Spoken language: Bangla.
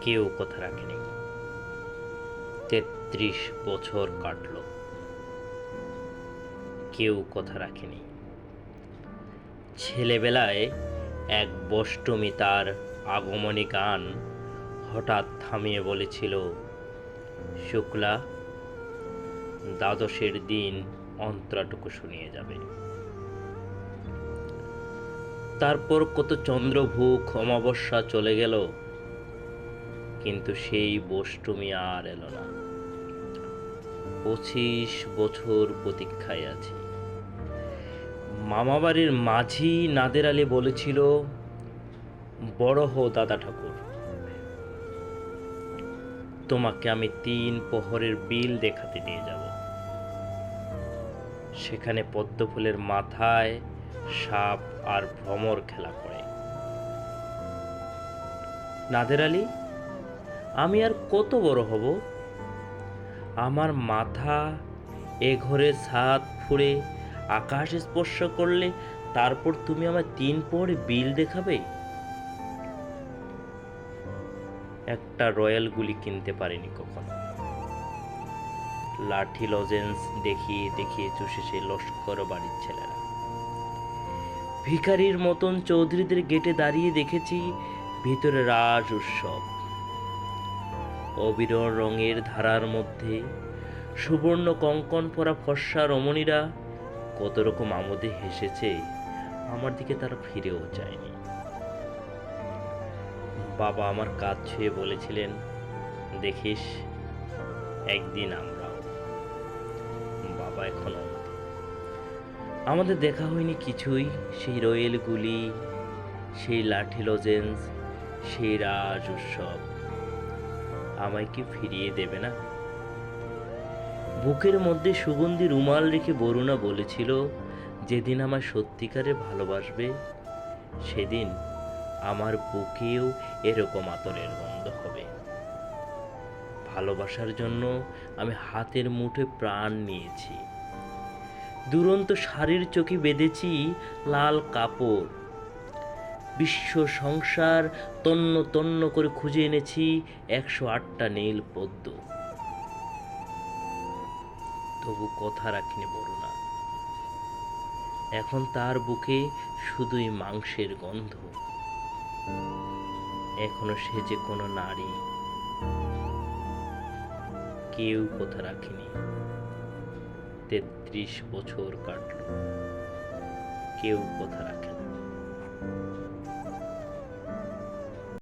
কেউ কথা রাখেনি। ৩৩ বছর কাটল, কেউ কথা রাখেনি। ছেলেবেলায় এক বষ্টমী তার আগমনী গান হঠাৎ থামিয়ে বলেছিল, শুক্লা, দ্বাদশের দিন অন্তরাটুকু শুনিয়ে যাবে। তারপর কত চন্দ্রভূখ অমাবস্যা চলে গেল, কিন্তু সেই বষ্টমী আর এলো না। ২৫ বছর প্রতীক্ষায় আছি। মামাবাড়ির মাঝি নাদের আলী বলেছিল, বড় হো দাদা ঠাকুর, তোমাকে আমি ৩ প্রহরের বিল দেখাতে নিয়ে যাব। সেখানে পদ্মফুলের মাথায় সাপ আর ভ্রমর খেলা করে। নাদের আলী, আমি আর কত বড় হব? আমার মাথা এ ঘরের ছাদ ফুঁড়ে আকাশ স্পর্শ করলে তারপর তুমি আমার ৩ প্রহরে বিল দেখাবে? একটা রয়্যাল গুলি কিনতে পারিনি কখনো। লাঠি লজেন্স দেখিয়ে দেখিয়ে চুষে সেই লস্কর বাড়ির ছেলেরা। ভিখারির মতন চৌধুরীদের গেটে দাঁড়িয়ে দেখেছি ভিতরে রাজ উৎসব। অবিরল রঙের ধারার মধ্যে সুবর্ণ কঙ্কন পরা ফর্সা রমণীরা কত রকম আমোদে হেসেছে, আমার দিকে তারা ফিরেও চায়নি। বাবা আমার কাঁধ ছুঁয়ে বলেছিলেন, দেখিস একদিন আমরাও। বাবা এখনো আমাদের দেখা হয়নি কিছুই। সেই রয়েল গুলি, সেই লাঠি লজেন্স, সেই রাজ উৎসব আমায় কি ফিরিয়ে দেবে না? বুকের মধ্যে সুগন্ধি রুমাল রেখে বরুণা বলেছিল, যেদিন আমায় সত্যিকারে ভালোবাসবে সেদিন আমার বুকেও এরকম আতরের গন্ধ হবে। ভালোবাসার জন্য আমি হাতের মুঠে প্রাণ নিয়েছি। দুরন্ত শাড়ির চোখে বেঁধেছি লাল কাপড়। বিশ্ব সংসার তন্ন তন্ন করে খুঁজে এনেছি ১০৮টা নীল পদ্ম। তবু কথা রাখিনি বরুণা। এখন তার বুকে শুধুই মাংসের গন্ধ। এখনো সে যে কোনো নারী। কেউ কথা রাখেনি। ৩৩ বছর কাটল, কেউ কথা রাখেনি।